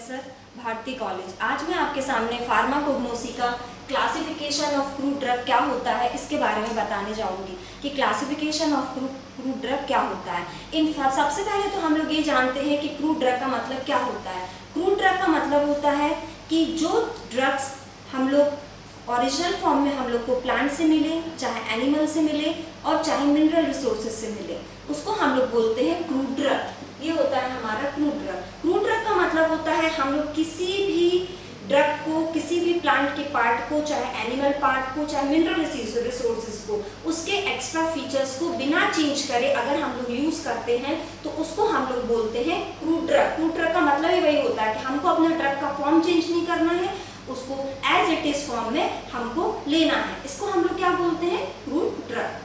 Professor Bharti college. आज मैं आपके सामने फार्माकोग्नोसी का क्लासिफिकेशन ऑफ क्रूड ड्रग क्या होता है इसके बारे में बताने जाऊंगी कि क्लासिफिकेशन ऑफ क्रूड ड्रग क्या होता है। सबसे पहले तो हम लोग ये जानते हैं कि क्रूड ड्रग का मतलब क्या होता है। क्रूड ड्रग का मतलब होता है कि जो ड्रग्स हम लोग ओरिजिनल फॉर्म में हम लोग को प्लांट से मिले, चाहे एनिमल से मिले और चाहे मिनरल रिसोर्सेज से मिले, उसको हम लोग बोलते हैं क्रूड ड्रग। ये होता है हमारा क्रूड ड्रग। क्रूड ड्रग का मतलब होता है हम लोग किसी भी ड्रग को, किसी भी प्लांट के पार्ट को, चाहे एनिमल पार्ट को, चाहे मिनरल रिसोर्सेज को, उसके एक्स्ट्रा फीचर्स को बिना चेंज करे अगर हम लोग यूज करते हैं तो उसको हम लोग बोलते हैं क्रूड ड्रग। क्रूड ड्रग का मतलब ही वही होता है कि हमको अपने ड्रग का फॉर्म चेंज नहीं करना है, उसको एज इट इज फॉर्म में हमको लेना है। इसको हम लोग क्या बोलते हैं? Crude drug.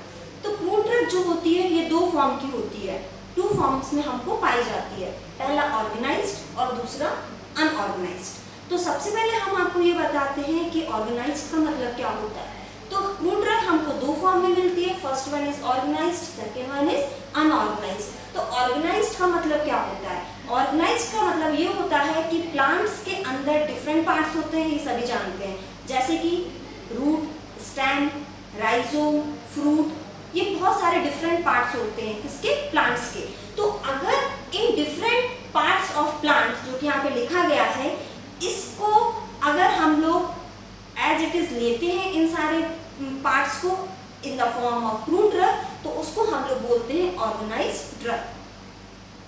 तो क्रूड ड्रग जो होती है ये दो फॉर्म की होती है, टू फॉर्म्स में हमको पाई जाती है, पहला ऑर्गेनाइज्ड और दूसरा अनऑर्गेनाइज्ड। तो सबसे पहले हम आपको ये बताते हैं कि ऑर्गेनाइज्ड का मतलब क्या होता है। तो क्रूड ड्रग हमको दो फॉर्म में मिलती है, first one is organized, second one is unorganized. तो ऑर्गेनाइज्ड का मतलब क्या होता है? ऑर्गेनाइज्ड का मतलब ये होता है कि प्लांट्स के अंदर डिफरेंट पार्ट्स होते हैं, ये सभी जानते हैं, जैसे कि रूट, स्टेम, राइजोम, फ्रूट, ये बहुत सारे डिफरेंट पार्ट्स होते हैं किसके? प्लांट्स के। तो अगर in different parts of plant जो कि यहाँ पे लिखा गया है, इसको अगर हम लोग एज इट इज लेते हैं इन सारे पार्ट्स को in the form of crude drug, तो उसको हम लोग बोलते हैं ऑर्गेनाइज्ड ड्रग।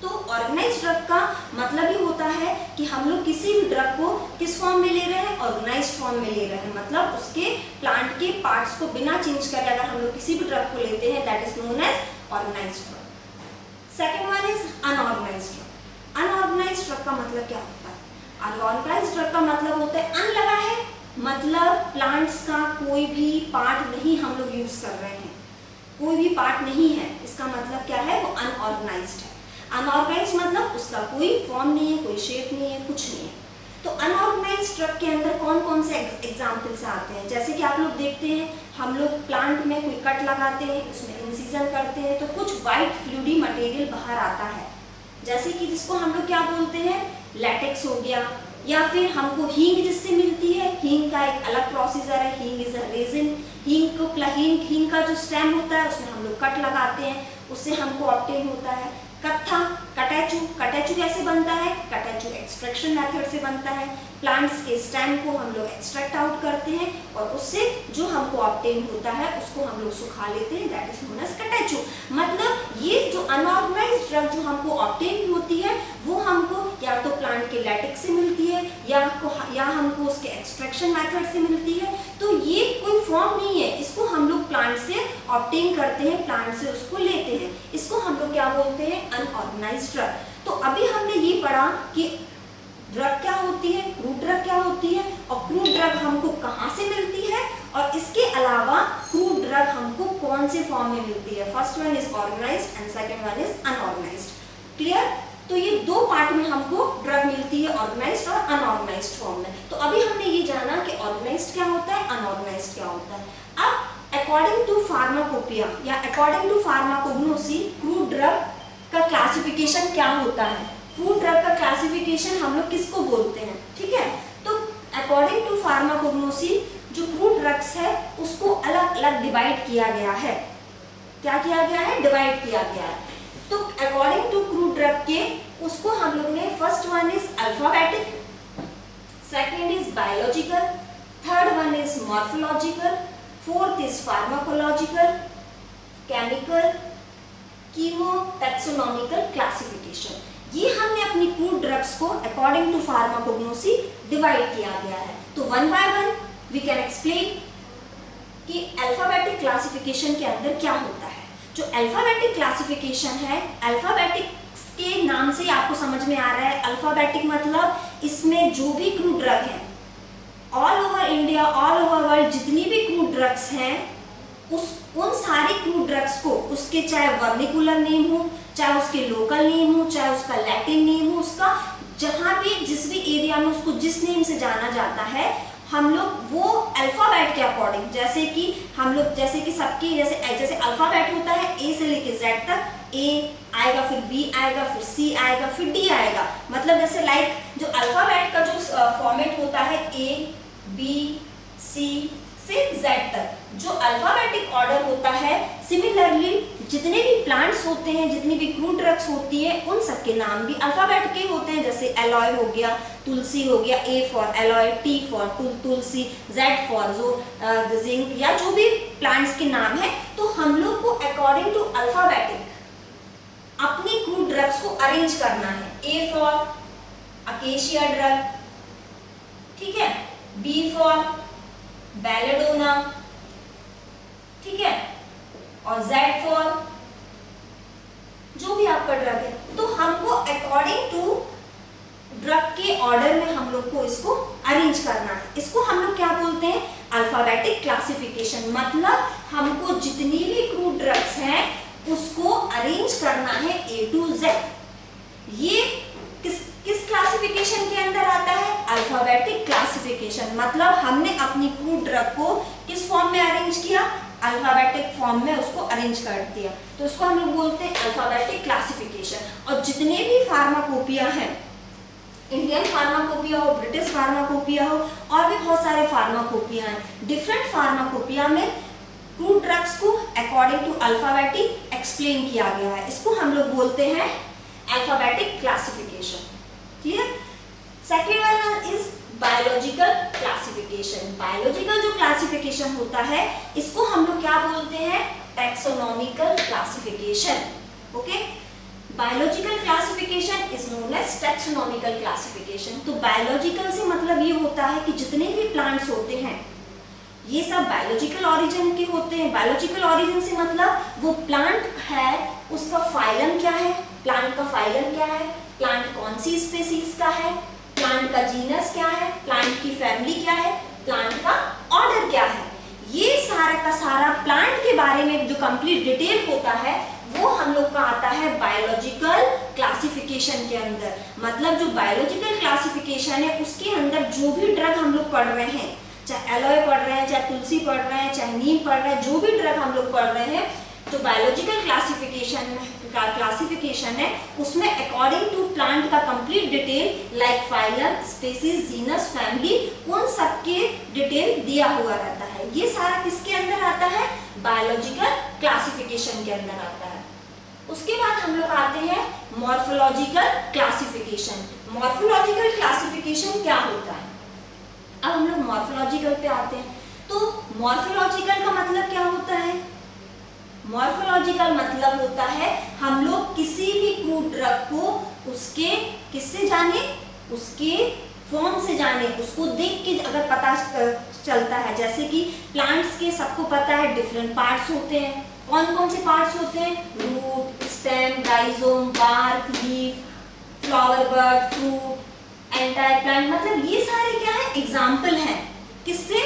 तो ऑर्गेनाइज्ड ड्रग का मतलब ही होता है कि हम लोग किसी भी ड्रग को किस फॉर्म में ले रहे हैं? ऑर्गेनाइज्ड फॉर्म में ले रहे हैं, मतलब उसके प्लांट के पार्ट्स को बिना चेंज करे अगर हम लोग किसी भी ड्रग को लेते हैं, that is known as organized drug. Second one is unorganized drug. Unorganized drug का मतलब क्या होता है? अनऑर्गेनाइज्ड ड्रग का मतलब होता है अन लगा है, मतलब प्लांट्स का कोई भी पार्ट नहीं हम लोग यूज कर रहे हैं, कोई भी पार्ट नहीं है, इसका मतलब क्या है? वो अनऑर्गेनाइज्ड है। अनऑर्गेनाइज्ड मतलब उसका कोई फॉर्म नहीं है, कोई शेप नहीं है, कुछ नहीं है। तो अनऑर्गेनाइज्ड ड्रग के अंदर कौन कौन से एग्जाम्पल्स आते हैं? जैसे कि आप लोग देखते हैं, हम लोग प्लांट में कोई कट लगाते हैं, उसमें इंसिजन करते हैं, तो कुछ व्हाइट फ्लूइडी मटेरियल बाहर आता है, जैसे कि जिसको हम लोग क्या बोलते हैं? लैटेक्स हो गया, या फिर हमको हींग जिससे मिलती है, हींग का एक अलग प्रोसीजर है, हींग इज अ रेजिन। हींग का जो स्टेम होता है उसमें हम लोग कट लगाते हैं, उससे हमको ऑब्टेन होता है। कत्था, कटैचू कैसे बनता है? कटैचू एक्सट्रैक्शन मेथड से बनता है। प्लांट्स के स्टेम को हम लोग एक्सट्रैक्ट आउट करते हैं और उससे जो हमको ऑब्टेन होता है उसको हम लोग सुखा लेते हैं, दैट इज नोन एज कटैचू। मतलब ये जो अनऑर्गेनाइज्ड ड्रग जो हमको ऑब्टेन होती है वो हमको या तो प्लांट के लैटेक्स से मिलती है या हमको उसके एक्सट्रैक्शन मेथड से मिलती है। तो ये कोई फॉर्म नहीं है, इसको हम लोग प्लांट से ऑब्टेन करते हैं, प्लांट से उसको लेते हैं, इसको हम लोग क्या बोलते हैं? Unorganised drug. तो अभी हमने ये पढ़ा कि ड्रग क्या होती है, क्रूड ड्रग क्या होती है, और क्रूड ड्रग हमको कहाँ से मिलती है, और इसके अलावा क्रूड ड्रग हमको कौन से फॉर्म में मिलती है। First one is organized and second one is unorganized. Clear? तो ये दो पार्ट में हमको ड्रग मिलती है, ऑर्गेनाइज्ड और अनऑर्गेनाइज्ड फॉर्म में। तो अभी हमने ये जाना कि ऑर्गेनाइज्ड क्या होता है, अनऑर्गेनाइज्ड क्या होता है। अब अकॉर्डिंग टू फार्माकोपिया या according to pharmacognosy crude drug का क्लासिफिकेशन क्या होता है? क्रूड ड्रग का क्लासिफिकेशन हम लोग किसको बोलते हैं? ठीक है, तो अकॉर्डिंग टू फार्माकोग्नोसी जो क्रूड ड्रग्स है उसको अलग अलग डिवाइड किया गया है। क्या किया गया है? डिवाइड किया गया है। तो अकॉर्डिंग टू क्रूड ड्रग के उसको हम लोग ने, first one is alphabetic, second is biological, third one is morphological, fourth is pharmacological, chemical, chemo, taxonomical classification. ये हमने अपनी क्रूड ड्रग्स को अकॉर्डिंग टू फार्माकोग्नोसी डिवाइड किया गया है। तो one by one we can explain कि अल्फाबेटिक क्लासिफिकेशन के अंदर क्या होता है। जो अल्फाबेटिक क्लासिफिकेशन है, अल्फाबेटिक के नाम से आपको समझ में आ रहा है, अल्फाबेटिक मतलब इसमें जो भी क्रूड ड्रग है all over India, all over world, जितनी भी क्रूड ड्रग्स हैं उन सारी क्रूड ड्रग्स को, उसके चाहे वर्निकुलर नेम हो, चाहे उसके लोकल नेम हो, चाहे उसका लैटिन नेम हो, उसका जहां भी जिस भी एरिया में उसको जिस नेम से जाना जाता है, हम लोग वो अल्फाबेट के अकॉर्डिंग, जैसे कि हम लोग जैसे कि सबकी जैसे अल्फाबेट होता है ए से लेके जेड तक, ए आएगा, फिर बी आएगा, फिर सी आएगा, फिर डी आएगा, मतलब जैसे लाइक जो अल्फाबेट फॉर्मेट होता है A, B, C से Z तक, जो अल्फाबेटिक ऑर्डर होता है। सिमिलरली जितने भी प्लांट्स होते हैं, जितनी भी क्रूड ड्रग्स होती हैं, उन सब के नाम भी अल्फाबेट के होते हैं। जैसे एलॉय हो गया, तुलसी हो गया, A for alloy, T for Tulsi, Z for जो जिंक, या जो भी प्लांट्स के नाम है। तो हम लोग को अकॉर्डिंग टू अल्फाबेटिक अपनी क्रूड ड्रग्स को अरेंज करना है। A फॉर अकेशिया ड्रग, ठीक है, B फॉर बेलेडोना, ठीक है, और Z फॉर जो भी आपका ड्रग है। तो हमको अकॉर्डिंग टू ड्रग के ऑर्डर में हम लोग को इसको अरेंज करना है। इसको हम लोग क्या बोलते हैं? Alphabetic classification. मतलब हमको जितनी भी क्रूड ड्रग्स हैं उसको अरेंज करना है A to Z। ये किस क्लासिफिकेशन के अंदर आता है? Alphabetic classification. मतलब हमने अपनी क्रूड ड्रग को किस फॉर्म में अरेंज किया? अल्फाबेटिक फॉर्म में उसको अरेंज कर दिया। तो इसको हम लोग बोलते हैं अल्फाबेटिक क्लासिफिकेशन। और जितने भी फार्माकोपिया हैं, इंडियन फार्माकोपिया हो, ब्रिटिश फार्माकोपिया हो, और भी बहुत सारे फार्माकोपिया हैं, डिफरेंट फार्माकोपिया में क्रूड ड्रग्स को अकॉर्डिंग टू अल्फाबेटिक एक्सप्लेन किया गया है। इसको हम लोग बोलते हैं alphabetic classification. Clear? Second one is biological classification. Biological जो क्लासिफिकेशन होता है इसको हम लोग क्या बोलते हैं? Taxonomical classification. Okay, biological classification is known as taxonomical classification. तो बायोलॉजिकल से मतलब ये होता है कि जितने भी प्लांट्स होते हैं ये सब बायोलॉजिकल ऑरिजिन के होते हैं। बायोलॉजिकल ऑरिजिन से मतलब वो प्लांट है उसका फाइलम क्या है, प्लांट का फाइलम क्या है, प्लांट कौन सी स्पीसीज का है, प्लांट का जीनस क्या है, प्लांट की फैमिली क्या है, प्लांट का ऑर्डर क्या है। ये सारा का सारा प्लांट के बारे में जो कंप्लीट डिटेल होता है वो हम लोग का आता है बायोलॉजिकल क्लासिफिकेशन के अंदर। मतलब जो बायोलॉजिकल क्लासिफिकेशन है उसके अंदर जो भी ड्रग हम लोग पढ़ रहे हैं, चाहे एलॉय पढ़ रहे हैं, चाहे तुलसी पढ़ रहे हैं, चाहे नीम पढ़ रहे हैं, जो भी ड्रग हम लोग पढ़ रहे हैं, तो बायोलॉजिकल क्लासिफिकेशन है उसमें अकॉर्डिंग टू प्लांट का complete detail like phylum, species, genus, family, उन सब के डिटेल दिया हुआ रहता है। ये सारा किसके अंदर आता है? बायोलॉजिकल क्लासिफिकेशन के अंदर आता है। उसके बाद हम लोग आते हैं मॉर्फोलॉजिकल क्लासिफिकेशन। मॉर्फोलॉजिकल क्लासिफिकेशन क्या होता है? अब हम लोग मॉर्फोलॉजिकल पे आते हैं। तो मॉर्फोलॉजिकल का मतलब क्या होता है? मॉर्फोलॉजिकल मतलब होता है हम लोग किसी भी क्रूड ड्रग को उसके किससे जाने? उसके फॉर्म से जाने, उसको देख के अगर पता चलता है। जैसे कि प्लांट्स के सबको पता है डिफरेंट पार्ट्स होते हैं। कौन कौन से पार्ट्स होते हैं? Root, stem, rhizome, bark, leaf, flower, bird, fruit, entire plant. मतलब ये सारे क्या है? एग्जाम्पल हैं किससे?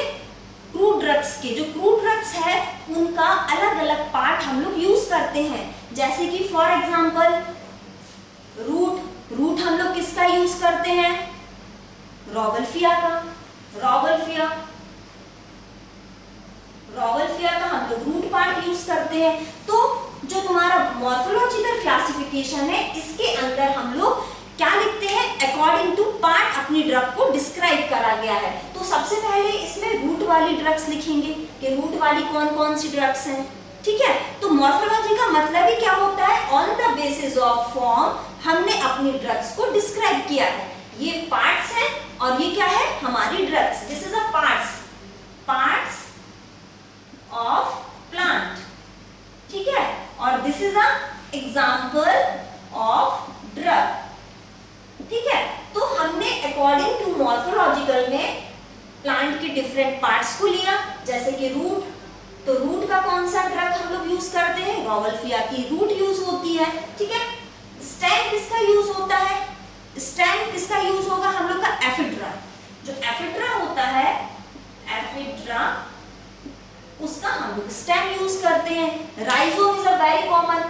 क्रूड ड्रग्स के। जो क्रूड ड्रग्स है उनका अलग अलग पार्ट हम लोग यूज करते हैं। जैसे कि फॉर एग्जांपल रूट हम लोग किसका यूज करते हैं? रॉवल्फिया का। रॉवल्फिया का हम लोग रूट पार्ट यूज करते हैं। तो जो तुम्हारा मॉर्फोलॉजिकल क्लासिफिकेशन है इसके अंदर हम लोग क्या लिखते हैं? अकॉर्डिंग टू पार्ट अपनी ड्रग को डिस्क्राइब करा गया है। तो सबसे पहले इसमें रूट वाली ड्रग्स लिखेंगे कि रूट वाली कौन कौन सी ड्रग्स हैं। ठीक है, तो मॉर्फोलॉजी का मतलब ही क्या होता है? On the basis of form हमने अपनी ड्रग्स को डिस्क्राइब किया है। ये पार्ट्स हैं और ये क्या है? हमारी drugs. This is a parts of plant. ठीक है, और this is a example of drug. ठीक है, तो हमने अकॉर्डिंग टू मॉर्फोलॉजिकल में प्लांट के डिफरेंट पार्ट्स को लिया। जैसे कि रूट, तो रूट का कौन सा ड्रग हम लोग यूज करते हैं? रॉवल्फिया की रूट यूज होती है। ठीक है, स्टेम किसका यूज होता है? स्टेम किसका यूज होगा? हम लोग का एफिड्रा। जो एफिड्रा होता है, एफिड्रा, उसका हम लोग स्टेम यूज करते हैं। Rhizome is a very common.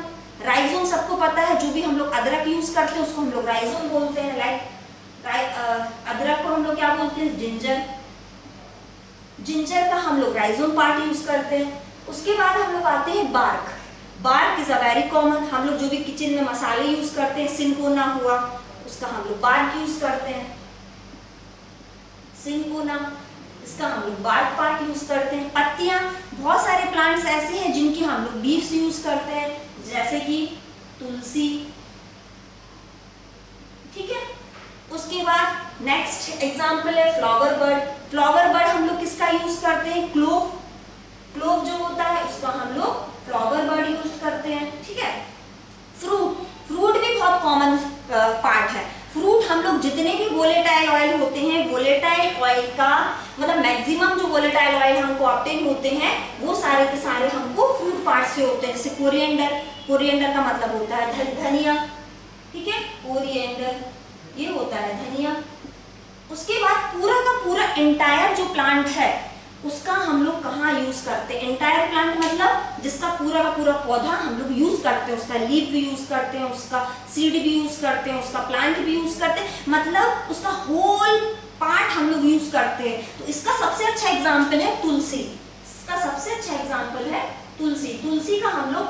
Rhizome सबको पता है। जो भी हम लोग अदरक यूज करते हैं उसको हम लोग राइजोम बोलते हैं। अदरक को हम लोग क्या बोलते हैं? जिंजर का हम लोग राइजोम पार्ट यूज करते हैं। उसके बाद हम लोग आते हैं bark is a very common. हम लोग जो भी किचन में मसाले यूज करते हैं, सिनकोना हुआ, उसका हम लोग बार्क यूज करते हैं। पत्तियां, इसका हम लोग बार्क पार्ट यूज करते हैं। पत्तियां, बहुत सारे प्लांट्स ऐसे हैं जिनकी हम लोग लीव्स यूज करते हैं, जैसे कि तुलसी, ठीक है। उसके बाद नेक्स्ट एग्जांपल है फ्लावर बर्ड। फ्लावर बर्ड हम लोग किसका यूज करते हैं? क्लोव। क्लोव जो होता है उसका हम लोग फ्लावर बर्ड यूज करते हैं, ठीक है। फ्रूट, फ्रूट भी बहुत कॉमन पार्ट है। फ्रूट हम लोग जितने भी वोलेटाइल ऑयल होते हैं, वोलेटाइल ऑयल का मतलब मैक्सिमम जो वोलेटाइल ऑयल हमको ऑब्टेन होते हैं वो सारे के सारे हमको फ्रूट पार्ट से होते हैं। जैसे कोरिएंडर, कोरिएंडर का मतलब होता है धनिया, ठीक है, कोरिएंडर ये होता है धनिया। उसके बाद पूरा का पूरा एंटायर जो प्लांट है उसका हम लोग कहाँ यूज करते हैं? एंटायर प्लांट मतलब जिसका पूरा का पूरा पौधा हम लोग यूज करते हैं, उसका लीफ भी यूज करते हैं, उसका सीड भी यूज करते हैं, उसका प्लांट भी यूज करते हैं, मतलब उसका होल पार्ट हम लोग यूज करते हैं। तो इसका सबसे अच्छा एग्जाम्पल है तुलसी। इसका सबसे अच्छा एग्जाम्पल है तुलसी। तुलसी का हम लोग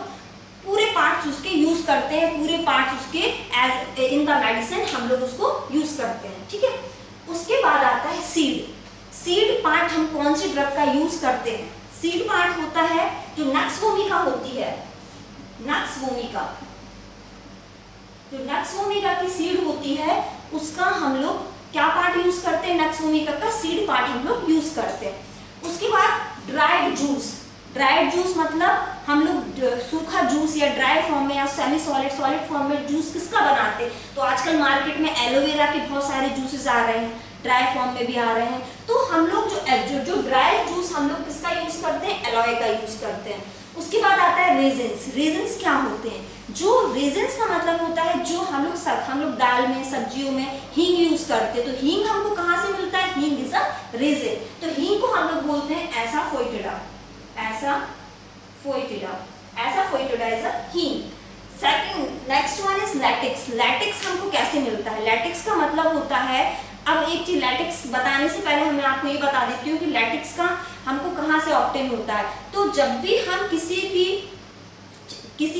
पूरे पार्ट्स उसके यूज करते हैं, पूरे पार्ट्स उसके एज इन द मेडिसिन हम लोग उसको यूज करते हैं, ठीक है। उसके बाद आता है सीड। सीड पार्ट हम कौन सी ड्रग का यूज करते हैं? सीड पार्ट होता है जो नक्स वोमिका होती है, नक्स वोमिका, जो नक्स वोमिका की सीड होती है उसका हम लोग क्या पार्ट यूज करते हैं? नक्स वोमिका का सीड पार्ट हम लोग यूज करते हैं। उसके बाद ड्राइड जूस। ड्राइड जूस मतलब हम लोग सूखा जूस या ड्राई फॉर्म में या सेमी सॉलिड, सॉलिड फॉर्म में जूस किसका बनाते हैं? तो आजकल मार्केट में एलोवेरा के बहुत सारे जूसेस आ रहे हैं, ड्राई फॉर्म में भी आ रहे हैं। तो हम लोग जो ड्राई जूस हम लोग किसका यूज करते हैं? एलोए का यूज करते हैं। उसके बाद आता है रेजिन्स। रेजिन्स क्या होते हैं? जो रेजिन्स का मतलब होता है जो हम लोग दाल में, सब्जियों में हींग यूज करते हैं। तो हींग हमको कहाँ से मिलता है? हींग इज अ रेजिन। तो हींग को हम लोग बोलते हैं asafoetida, asafoetida, asafoetida is a hing. Second next one is latex. Latex हमको कैसे मिलता है? लैटेक्स का मतलब होता है, अब एक चीज लैटेक्स बताने से पहले मैं आपको ये बता देती हूँ कि लैटेक्स का हमको कहाँ से ऑब्टेन होता है। तो जब भी हम किसी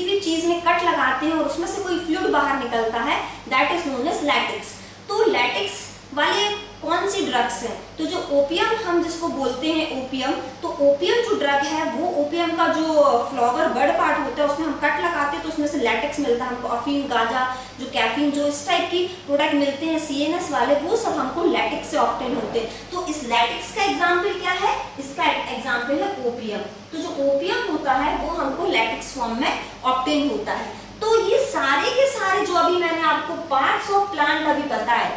भी चीज में कट लगाते हैं और उसमें से कोई फ्लूइड बाहर निकलता है, that is known as latex. तो लैटेक्स वाले कौन सी ड्रग्स हैं? तो जो ओपियम हम जिसको बोलते हैं ओपियम, तो ओपियम जो ड्रग है वो ओपियम का जो फ्लावर बर्ड पार्ट होता है उसमें हम कट लगाते हैं तो उसमें से लैटेक्स मिलता है हमको। अफीम, गांजा, जो कैफीन, जो इस टाइप की प्रोडक्ट मिलते हैं सीएनएस वाले, वो सब हमको लैटेक्स से ऑब्टेन होते हैं। तो इस लैटेक्स का एग्जाम्पल क्या है? इसका एग्जाम्पल है ओपियम। तो जो ओपियम होता है वो हमको लैटेक्स फॉर्म में ऑब्टेन होता है। तो ये सारे के सारे जो अभी मैंने आपको पार्ट्स ऑफ प्लांट अभी बताए,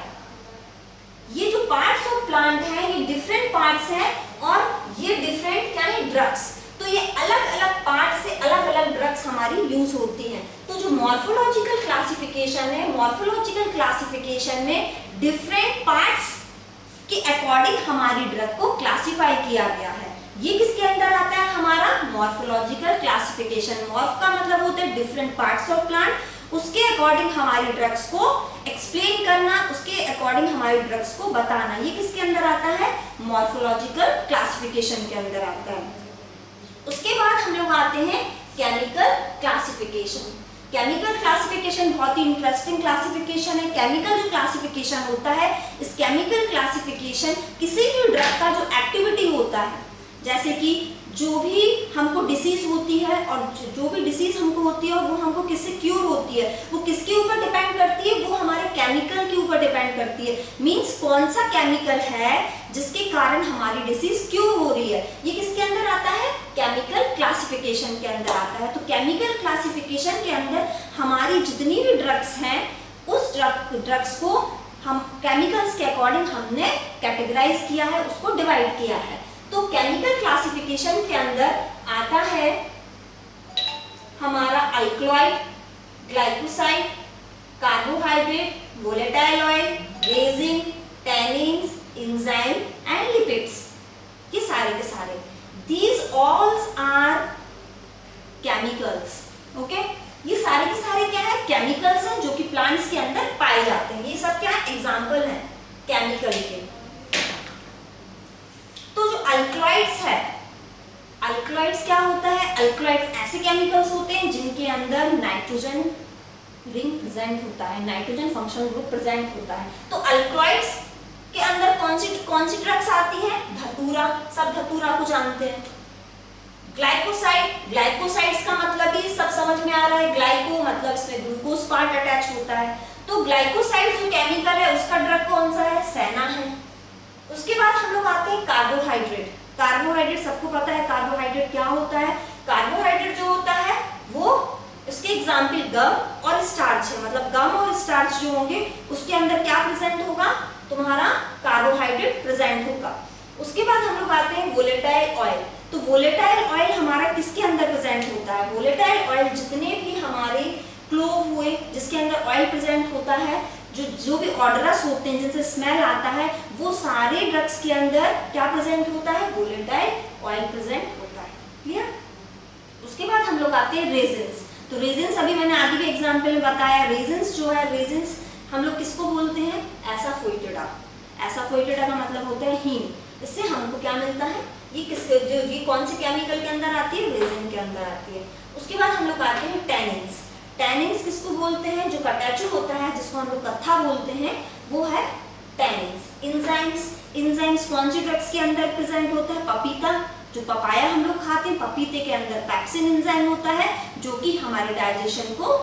ये जो पार्ट्स ऑफ प्लांट हैं ये डिफरेंट पार्ट्स हैं और ये डिफरेंट क्या है? ड्रग्स। तो ये अलग अलग पार्ट से अलग अलग ड्रग्स हमारी यूज होती हैं। तो जो मॉर्फोलॉजिकल क्लासिफिकेशन है, मॉर्फोलॉजिकल क्लासिफिकेशन में डिफरेंट पार्ट्स के अकॉर्डिंग हमारी ड्रग को क्लासिफाई किया गया है। ये किसके अंदर आता है? हमारा मॉर्फोलॉजिकल क्लासिफिकेशन। मॉर्फ का मतलब होता है डिफरेंट पार्ट्स ऑफ प्लांट, उसके अकॉर्डिंग हमारी ड्रग्स को एक्सप्लेन करना, उसके अकॉर्डिंग हमारी ड्रग्स को बताना। ये किसके अंदर आता है? मॉर्फोलॉजिकल क्लासिफिकेशन के अंदर आता है। उसके बाद हम लोग आते हैं केमिकल क्लासिफिकेशन। केमिकल क्लासिफिकेशन बहुत ही इंटरेस्टिंग क्लासिफिकेशन है। केमिकल जो क्लासिफिकेशन होता है, इस केमिकल क्लासिफिकेशन किसी भी ड्रग का जो एक्टिविटी होता है, जैसे कि जो भी हमको डिसीज होती है और जो भी डिसीज हमको होती है और वो हमको किससे क्योर होती है, वो किसके ऊपर डिपेंड करती है? वो हमारे केमिकल के ऊपर डिपेंड करती है। मींस कौन सा केमिकल है जिसके कारण हमारी डिसीज क्योर हो रही है, ये किसके अंदर आता है? केमिकल क्लासिफिकेशन के अंदर आता है। तो केमिकल क्लासिफिकेशन के अंदर हमारी जितनी भी ड्रग्स हैं उस ड्रग्स को हम केमिकल्स के अकॉर्डिंग हमने कैटेगराइज किया है, उसको डिवाइड किया है। तो केमिकल क्लासिफिकेशन के अंदर आता है हमारा alkaloid, glycoside, carbohydrate, volatile oil, resin, tannins, enzyme and lipids. ये सारे के सारे दीज ऑल्स आर केमिकल्स। ओके, ये सारे के सारे क्या है? केमिकल्स हैं जो कि प्लांट्स के अंदर पाए जाते हैं। ये सब क्या एग्जाम्पल है केमिकल के। तो जो अल्कलॉइड्स है, अल्कलॉइड्स क्या होता है? अल्कलॉइड्स ऐसे केमिकल्स होते हैं जिनके अंदर नाइट्रोजन रिंग प्रेजेंट होता है, नाइट्रोजन फंक्शनल ग्रुप प्रेजेंट होता है। तो अल्कलॉइड्स के अंदर कौन सी ड्रग्स आती धतूरा, सब धतूरा को जानते हैं। ग्लाइकोसाइड, ग्लाइकोसाइड्स का मतलब ही सब समझ में आ रहा है, ग्लाइको मतलब इसमें ग्लूकोज पार्ट अटैच होता है। तो ग्लाइकोसाइड जो केमिकल है उसका ड्रग कौन सा है, सेना है। उसके बाद हम लोग आते हैं कार्बोहाइड्रेट। कार्बोहाइड्रेट सबको पता है कार्बोहाइड्रेट क्या होता है। कार्बोहाइड्रेट जो होता है वो इसके एग्जाम्पल गम और स्टार्च है, मतलब गम और स्टार्च जो होंगे उसके अंदर क्या प्रेजेंट होगा, तुम्हारा कार्बोहाइड्रेट प्रेजेंट होगा। उसके बाद हम लोग आते हैं वोलेटाइल ऑयल। तो वोलेटाइल ऑयल हमारा किसके अंदर प्रेजेंट होता है, वोलेटाइल ऑयल जितने भी हमारे क्लोव हुए जिसके अंदर ऑयल प्रेजेंट होता है, जो भी ऑडरस होते हैं जिनसे स्मेल आता है, वो सारे ड्रग्स के अंदर क्या प्रेजेंट होता है, वोलेटाइल ऑयल प्रेजेंट होता है। क्लियर। उसके बाद हम लोग आते हैं रेजिन्स। तो रेजिन्स अभी मैंने आगे भी एग्जांपल में बताया, रेजिन्स जो है, रेजिन्स हम लोग किसको बोलते हैं, एसाफोइटिडा। एसाफोइटिडा का मतलब होता है हींग। इससे हमको क्या मिलता है, ये किसके जो ये कौन से केमिकल के अंदर आती है, रेजिन के अंदर आती है। उसके बाद हम लोग आते हैं टैनिन्स। टैनिन्स किसको बोलते हैं, जो कटैचो होता है जिसको हम लोग कत्था बोलते हैं, वो है टैनिन्स। इंजाइम्स, इंजाइम्स कौन सी ड्रग्स के अंदर प्रेजेंट होता है, पपीता, जो पपाया हम लोग खाते हैं, पपीते के अंदर पैक्सिन एंजाइम होता है जो कि हमारे डाइजेशन को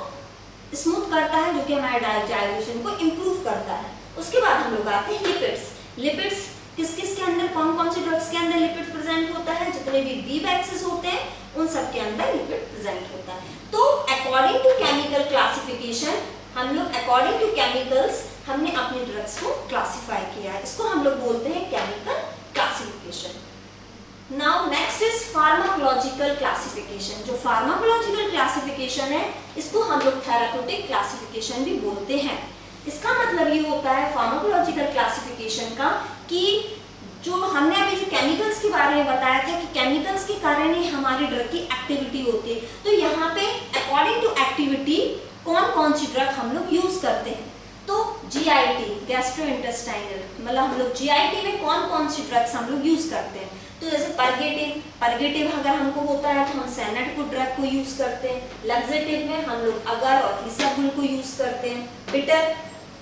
स्मूथ करता है, जो कि हमारे डाइजेशन को इम्प्रूव करता है। उसके बाद हम लोग आते हैं लिपिड्स। लिपिड्स किस किस के अंदर, कौन कौन से ड्रग्स के अंदर लिपिड प्रेजेंट होता है, जितने भी बी बैक्सेस होते हैं उन सब के अंदर लिपिड प्रेजेंट होता है। तो अकॉर्डिंग टू केमिकल क्लासिफिकेशन, हम लोग अकॉर्डिंग टू केमिकल्स हमने अपने ड्रग्स को क्लासिफाई किया है, इसको हम लोग बोलते हैं chemical classification. Now next is pharmacological classification. जो फार्माकोलॉजिकल क्लासिफिकेशन है इसको हम लोग थेराप्यूटिक क्लासिफिकेशन भी बोलते हैं। इसका मतलब ये होता है फार्माकोलॉजिकल क्लासिफिकेशन का कि जो हमने अभी जो केमिकल्स के बारे में बताया था कि केमिकल्स के कारण ही हमारी ड्रग की एक्टिविटी होती है, तो यहाँ पे अकॉर्डिंग टू एक्टिविटी कौन कौन सी ड्रग हम लोग यूज करते हैं। तो जीआईटी, गैस्ट्रोइंटेस्टाइनल, मतलब हम लोग जीआईटी में कौन कौन सी ड्रग्स हम लोग यूज करते हैं। तो जैसे परगेटिव, परगेटिव अगर हमको होता है तो हम सैनेट को ड्रग को यूज करते हैं। लग्जेटिव में हम लोग अगर और इसाबुल को यूज करते हैं। बिटर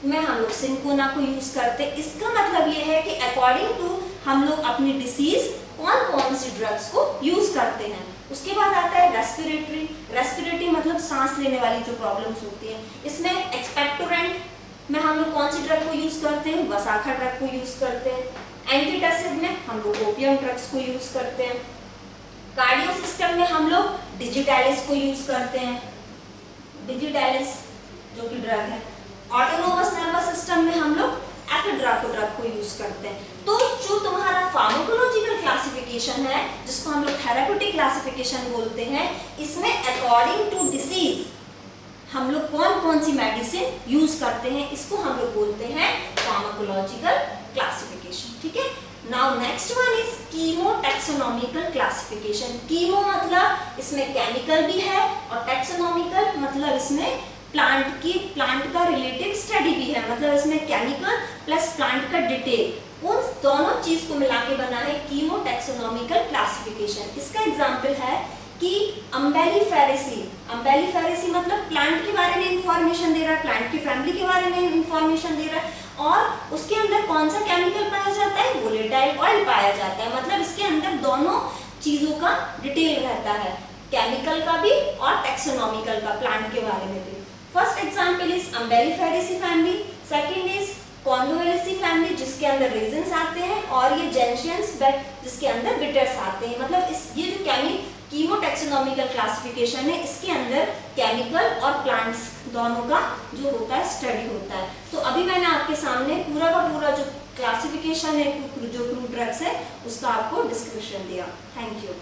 में हम लोग सिंकोना को यूज करते हैं। इसका मतलब ये है कि अकॉर्डिंग टू हम लोग अपनी डिसीज कौन कौन सी ड्रग्स को यूज करते हैं। उसके बाद आता है रेस्पिरेटरी। रेस्पिरेटरी मतलब सांस लेने वाली जो प्रॉब्लम्स होती हैं, इसमें एक्सपेक्टोरेंट में हम लोग कौन सी ड्रग को यूज करते हैं, वसाखा ड्रग को यूज करते हैं। एंटीटसिड में हम लोग ओपियम ड्रग्स को यूज करते हैं। कार्डियो सिस्टम में हम लोग डिजिटैलिस को यूज करते हैं, डिजिटैलिस जो कि ड्रग है। ऑटोनोमस नर्वस सिस्टम में हम लोग एफिड्रा को ड्रग को यूज करते हैं। तो जो तुम्हारा फार्माकोलॉजिकल क्लासिफिकेशन है जिसको हम लोग थेराप्यूटिक क्लासिफिकेशन बोलते हैं, इसमें अकॉर्डिंग टू डिसीज हम लोग कौन कौन सी मेडिसिन यूज करते हैं, इसको हम लोग बोलते हैं फार्माकोलॉजिकल क्लासिफिकेशन। ठीक है। Now next one is chemo taxonomical classification. Chemo मतलब इसमें केमिकल भी है और टैक्सोनॉमिकल मतलब इसमें प्लांट का रिलेटिव स्टडी भी है, मतलब इसमें केमिकल प्लस प्लांट का डिटेल, उन दोनों चीज को मिला के बना है कीमो टैक्सोनॉमिकल क्लासिफिकेशन। इसका एग्जांपल है कि अम्बेलिफेरेसी। अम्बेलिफेरेसी मतलब प्लांट के बारे में इंफॉर्मेशन दे रहा है, प्लांट की फैमिली के बारे में इंफॉर्मेशन दे रहा है, और उसके अंदर कौन सा केमिकल पाया जाता है, वोलेटाइल ऑयल पाया जाता है। मतलब इसके अंदर दोनों चीजों का डिटेल रहता है, केमिकल का भी और टैक्सोनॉमिकल का, प्लांट के बारे में भी। First example is umbelliferaceae family, second is convolvulaceae family जिसके अंदर रेजिन्स आते हैं, और ये जेंशियंस जिसके अंदर बिटर्स आते हैं। मतलब ये जो कीमो टैक्सोनॉमिकल क्लासिफिकेशन है इसके अंदर केमिकल और प्लांट्स दोनों का जो होता है स्टडी होता है। तो अभी मैंने आपके सामने पूरा का पूरा जो क्लासिफिकेशन है जो क्रूड ड्रग्स है उसका आपको डिस्क्रिप्शन दिया। Thank you.